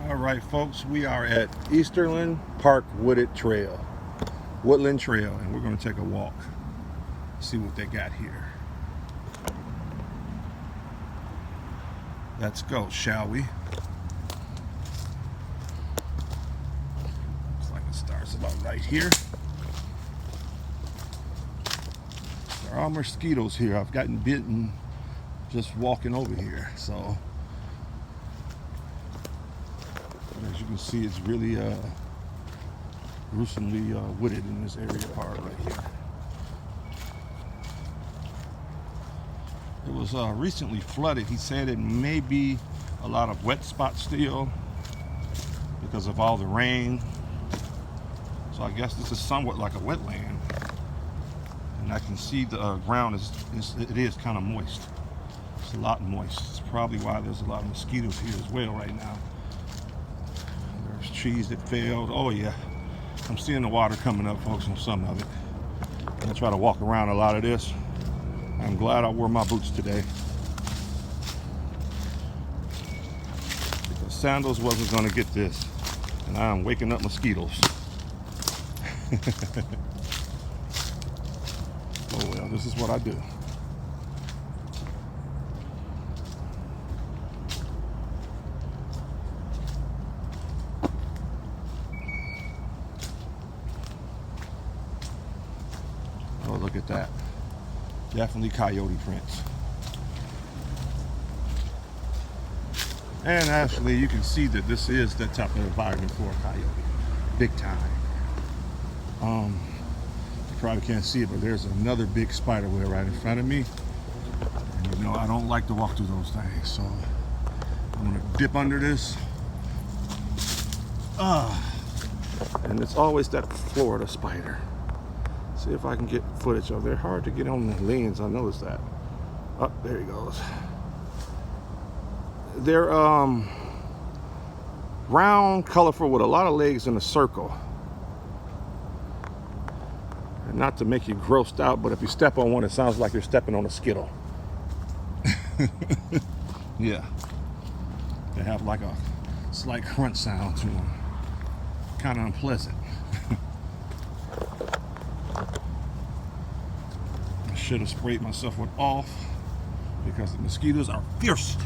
All right, folks, we are at Easterlin Park Woodland Trail, and we're going to take a walk, see what they got here. Let's go, shall we? Looks like it starts about right here. There are mosquitoes here. I've gotten bitten just walking over here, so as you can see, it's really gruesomely wooded in this area part right here. It was recently flooded. He said it may be a lot of wet spots still because of all the rain. So I guess this is somewhat like a wetland. And I can see the ground is kind of moist. It's a lot moist. It's probably why there's a lot of mosquitoes here as well right now. There's trees that failed. Oh yeah, I'm seeing the water coming up, folks, on some of it. I'm gonna try to walk around a lot of this. I'm glad I wore my boots today, because sandals wasn't gonna get this, and I'm waking up mosquitoes. Oh well, this is what I do. Oh, look at that. Definitely coyote prints. And actually, you can see that this is that type of environment for a coyote. Big time. You probably can't see it, but there's another big spider web right in front of me. And you know, I don't like to walk through those things, so I'm gonna dip under this. And it's always that Florida spider. See if I can get footage of. They're hard to get on the lens. I noticed that. Oh, there he goes. They're round, colorful, with a lot of legs in a circle. And not to make you grossed out, but if you step on one, it sounds like you're stepping on a Skittle. Yeah. They have like a slight crunch sound to them. Kind of unpleasant. Should have sprayed myself with off because the mosquitoes are fierce.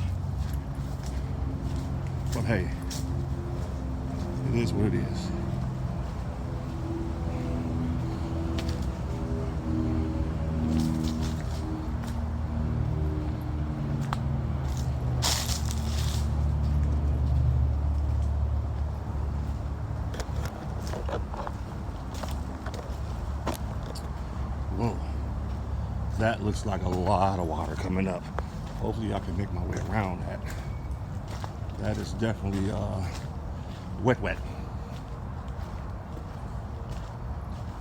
But hey, it is what it is. Whoa. That looks like a lot of water coming up. Hopefully I can make my way around that. That is definitely wet.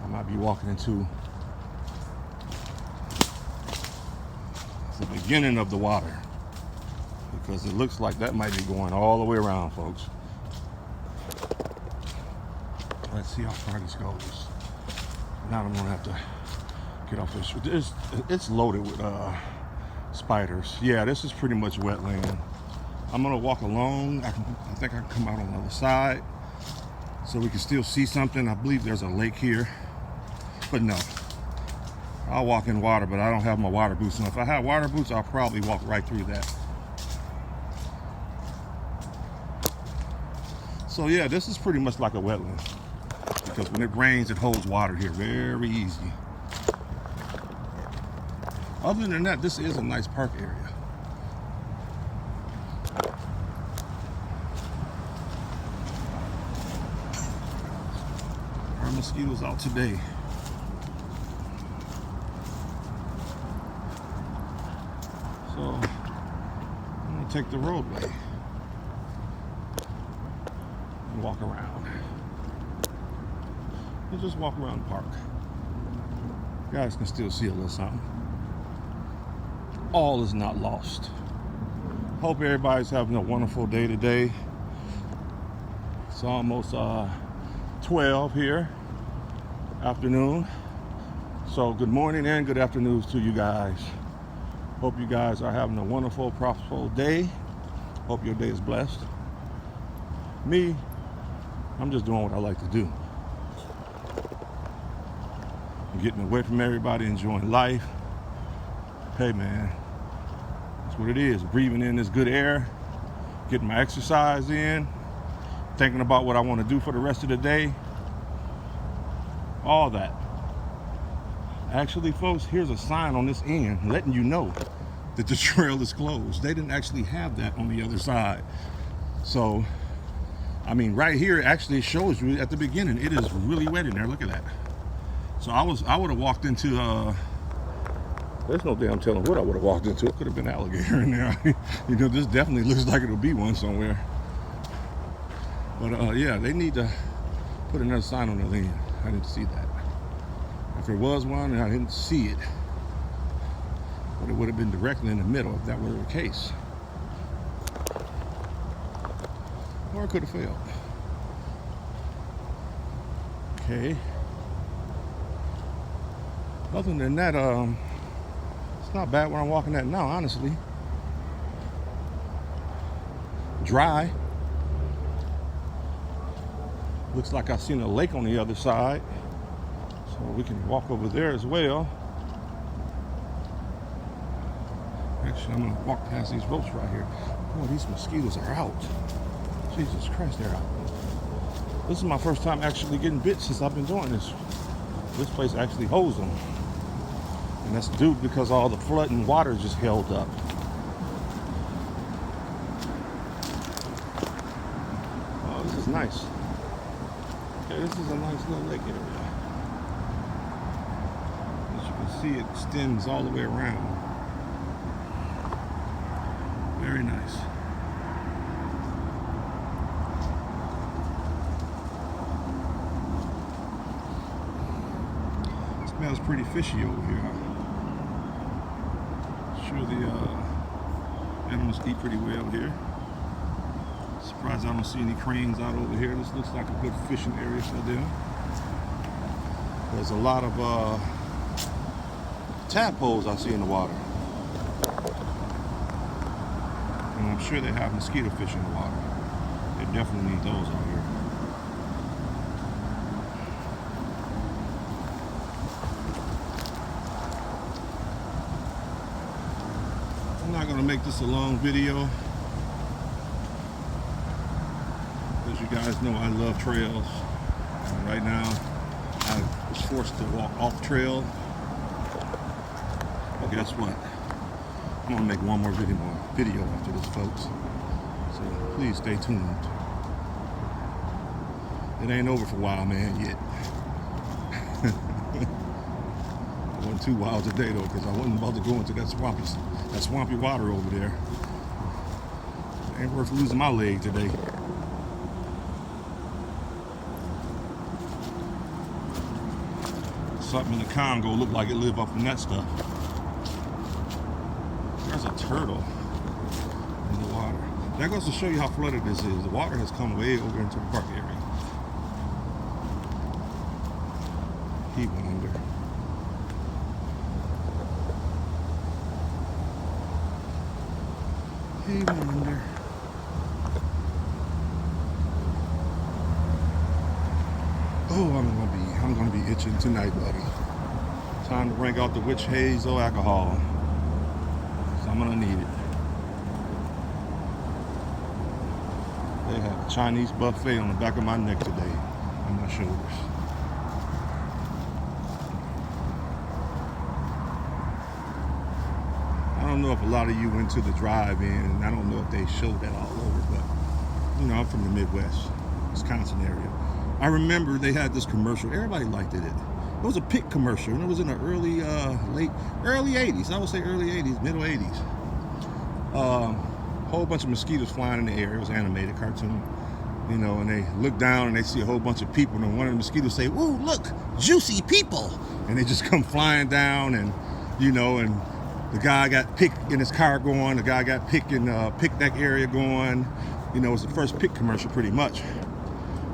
I might be walking into the beginning of the water, because it looks like that might be going all the way around, folks. Let's see how far this goes. Now I'm gonna have to get off this. It's loaded with spiders. Yeah, this is pretty much wetland. I'm gonna walk along. I think I can come out on the other side so we can still see something. I believe there's a lake here, but no. I'll walk in water, but I don't have my water boots on. If I had water boots, I'll probably walk right through that. So yeah, this is pretty much like a wetland, because when it rains, it holds water here very easy. Other than that, this is a nice park area. Our mosquitoes out today. So I'm gonna take the roadway and walk around. We'll just walk around the park. You guys can still see a little something. All is not lost. Hope everybody's having a wonderful day today. It's almost 12 here, afternoon. So good morning and good afternoon to you guys. Hope you guys are having a wonderful, prosperous day. Hope your day is blessed. Me, I'm just doing what I like to do. I'm getting away from everybody, enjoying life. Hey man, that's what it is. Breathing in this good air, getting my exercise in, thinking about what I want to do for the rest of the day. All that. Actually, folks, here's a sign on this end letting you know that the trail is closed. They didn't actually have that on the other side. So, I mean, right here, it actually shows you at the beginning, it is really wet in there. Look at that. So I would have walked into, there's no damn telling what I would have walked into. It could have been an alligator in there. You know, this definitely looks like it'll be one somewhere. But yeah, they need to put another sign on the end. I didn't see that. If there was one and I didn't see it, but it would have been directly in the middle if that were the case. Or it could have failed. Okay. Other than that, it's not bad where I'm walking at now, honestly. Dry. Looks like I've seen a lake on the other side. So we can walk over there as well. Actually, I'm gonna walk past these ropes right here. Boy, these mosquitoes are out. Jesus Christ, they're out. This is my first time actually getting bit since I've been doing this. This place actually holds them. And that's due because all the flood and water just held up. Oh, this is nice. Okay, this is a nice little lake area. As you can see, it extends all the way around. Very nice. It smells pretty fishy over here. Sure the animals eat pretty well here. Surprised I don't see any cranes out over here. This looks like a good fishing area for them. There's a lot of tadpoles I see in the water. And I'm sure they have mosquito fish in the water. They definitely need those out here. I'm not going to make this a long video. As you guys know, I love trails. And right now, I was forced to walk off trail. But guess what? I'm gonna make one more video after this, folks. So please stay tuned. It ain't over for Wild Man yet. I wasn't too wild today though, because I wasn't about to go into that swampy water over there. It ain't worth losing my leg today. Something in the Congo looked like it lived up in that stuff. There's a turtle in the water. That goes to show you how flooded this is. The water has come way over into the park area. He went under. He went under. Oh, I'm gonna be itching tonight, buddy. Time to bring out the witch hazel alcohol. So I'm gonna need it. They have a Chinese buffet on the back of my neck today, on my shoulders. I don't know if a lot of you went to the drive-in, and I don't know if they showed that all over, but you know, I'm from the Midwest, Wisconsin area. I remember they had this commercial. Everybody liked it. It was a pick commercial, and it was in the early 80s. I would say early 80s, middle 80s. Whole bunch of mosquitoes flying in the air. It was animated cartoon, you know, and they look down and they see a whole bunch of people, and one of the mosquitoes say, "Ooh, look, juicy people," and they just come flying down, and you know, and the guy got picked in his car going. The guy got picked in picnic area going. You know, it was the first pick commercial pretty much.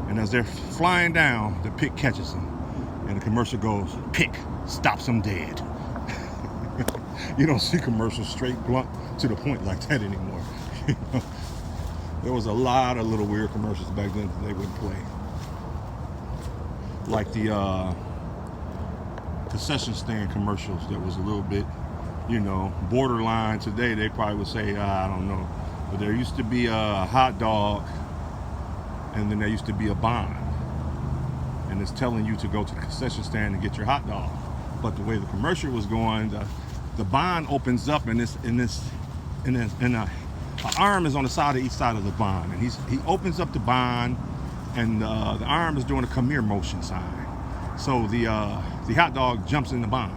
And as they're flying down, the pick catches them. And the commercial goes, "Pick stops them dead." You don't see commercials straight, blunt, to the point like that anymore. There was a lot of little weird commercials back then that they would play. Like the concession stand commercials that was a little bit, you know, borderline. Today they probably would say, I don't know. But there used to be a hot dog, and then there used to be a bond. And it's telling you to go to the concession stand and get your hot dog. But the way the commercial was going, the bond opens up, and an arm is on the side of each side of the bond, and he opens up the bond, and the arm is doing a come here motion sign. So the hot dog jumps in the bond,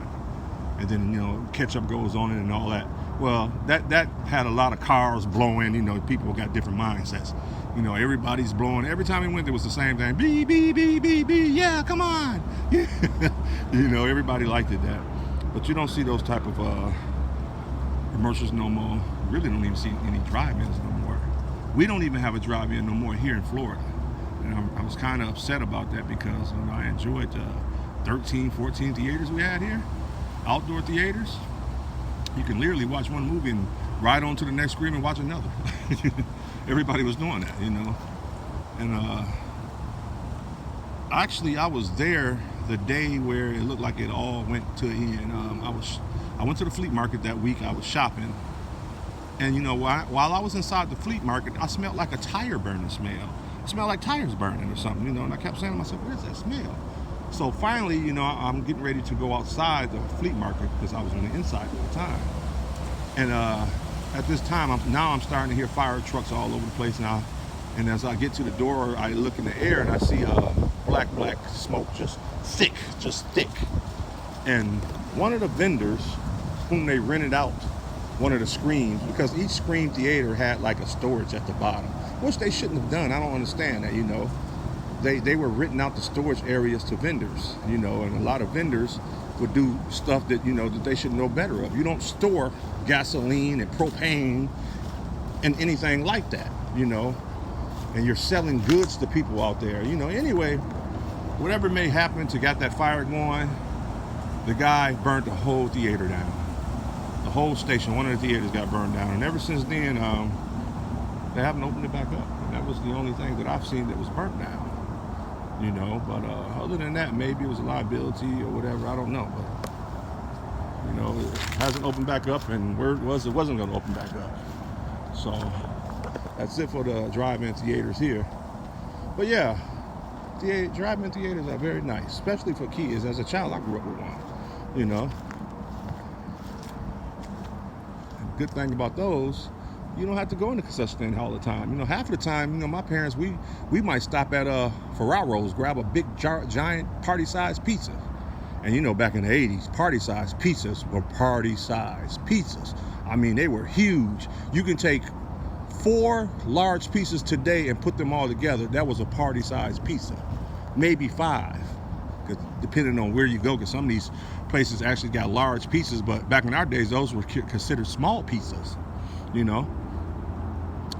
and then, you know, ketchup goes on it and all that. Well, that had a lot of cars blowing. You know, people got different mindsets. You know, everybody's blowing. Every time we went, there was the same thing. Beep, beep, beep, beep, beep. Yeah, come on. Yeah. You know, everybody liked it that. But you don't see those type of commercials no more. You really don't even see any drive-ins no more. We don't even have a drive-in no more here in Florida. And I was kind of upset about that because, you know, I enjoyed the 13, 14 theaters we had here. Outdoor theaters. You can literally watch one movie and ride on to the next screen and watch another. Everybody was doing that, you know. And actually, I was there the day where it looked like it all went to the end. I went to the flea market that week. I was shopping, and you know, while I was inside the flea market, I smelled like a tire burning smell. It smelled like tires burning or something, you know. And I kept saying to myself, "Where's that smell?" So finally, you know, I'm getting ready to go outside the flea market because I was on the inside at the time. And at this time, I'm starting to hear fire trucks all over the place now. And as I get to the door, I look in the air and I see black smoke, just thick. And one of the vendors, whom they rented out one of the screens, because each screen theater had like a storage at the bottom, which they shouldn't have done. I don't understand that, you know. They were renting out the storage areas to vendors, you know, and a lot of vendors would do stuff that, you know, that they should know better of. You don't store gasoline and propane and anything like that, you know, and you're selling goods to people out there, you know. Anyway, whatever may happen to get that fire going, the guy burnt the whole theater down. The whole station, one of the theaters got burned down. And ever since then, they haven't opened it back up. And that was the only thing that I've seen that was burnt down. You know, but other than that, maybe it was a liability or whatever. I don't know, but you know, it hasn't opened back up, and word was it wasn't going to open back up. So that's it for the drive-in theaters here. But yeah, drive-in theaters are very nice, especially for kids. As a child, I grew up with one. You know, and the good thing about those, you don't have to go in the concession stand all the time. You know, half of the time, you know, my parents, we might stop at Ferraro's, grab a big giant party-sized pizza. And you know, back in the 80s, party-sized pizzas were party-sized pizzas. I mean, they were huge. You can take 4 large pieces today and put them all together. That was a party-sized pizza. Maybe 5, depending on where you go, because some of these places actually got large pizzas, but back in our days, those were considered small pizzas, you know.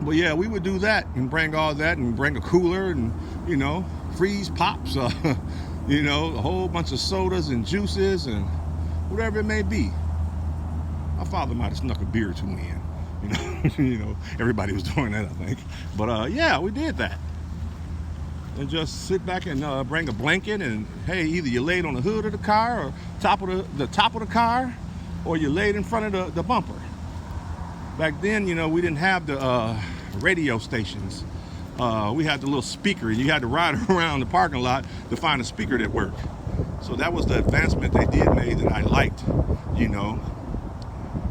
But yeah, we would do that and bring all that and bring a cooler and, you know, freeze pops, you know, a whole bunch of sodas and juices and whatever it may be. My father might have snuck a beer or 2 in, you know. You know, everybody was doing that, I think. But yeah, we did that. And just sit back and bring a blanket, and hey, either you laid on the hood of the car or top of the top of the car, or you laid in front of the bumper. Back then, you know, we didn't have the radio stations. We had the little speaker, and you had to ride around the parking lot to find a speaker that worked. So that was the advancement they did make that I liked, you know.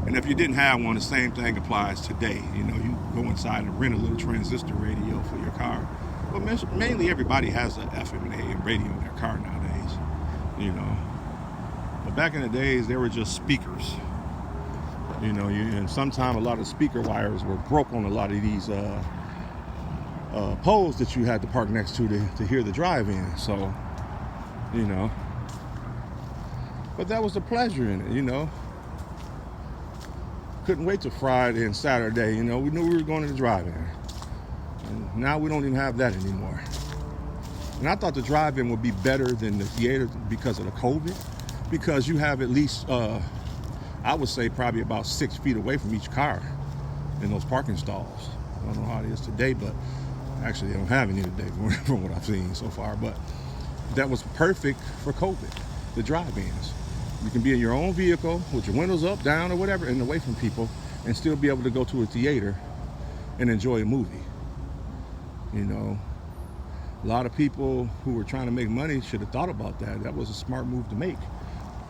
And if you didn't have one, the same thing applies today. You know, you go inside and rent a little transistor radio for your car. But mainly everybody has an FM and AM radio in their car nowadays, you know. But back in the days, they were just speakers. You know, and sometimes a lot of speaker wires were broke on a lot of these poles that you had to park next to hear the drive-in. So, you know, but that was the pleasure in it, you know. Couldn't wait till Friday and Saturday, you know. We knew we were going to the drive-in. And now we don't even have that anymore. And I thought the drive-in would be better than the theater because of the COVID, because you have at least I would say probably about 6 feet away from each car in those parking stalls. I don't know how it is today, but actually they don't have any today from what I've seen so far. But that was perfect for COVID, the drive-ins. You can be in your own vehicle with your windows up, down, or whatever, and away from people, and still be able to go to a theater and enjoy a movie. You know, a lot of people who were trying to make money should have thought about that. That was a smart move to make.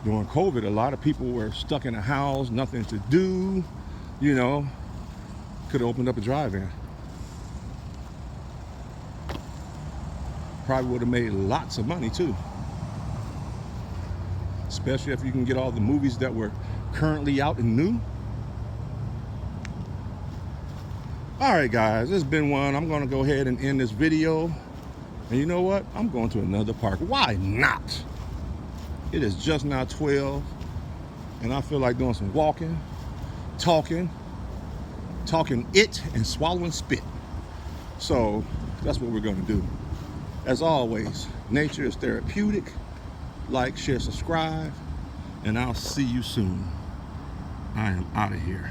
During COVID, a lot of people were stuck in a house, nothing to do, you know, could have opened up a drive-in. Probably would have made lots of money too. Especially if you can get all the movies that were currently out and new. All right, guys, it's been one. I'm going to go ahead and end this video. And you know what? I'm going to another park. Why not? It is just now 12, and I feel like doing some walking, talking it, and swallowing spit. So that's what we're going to do. As always, nature is therapeutic. Like, share, subscribe, and I'll see you soon. I am out of here.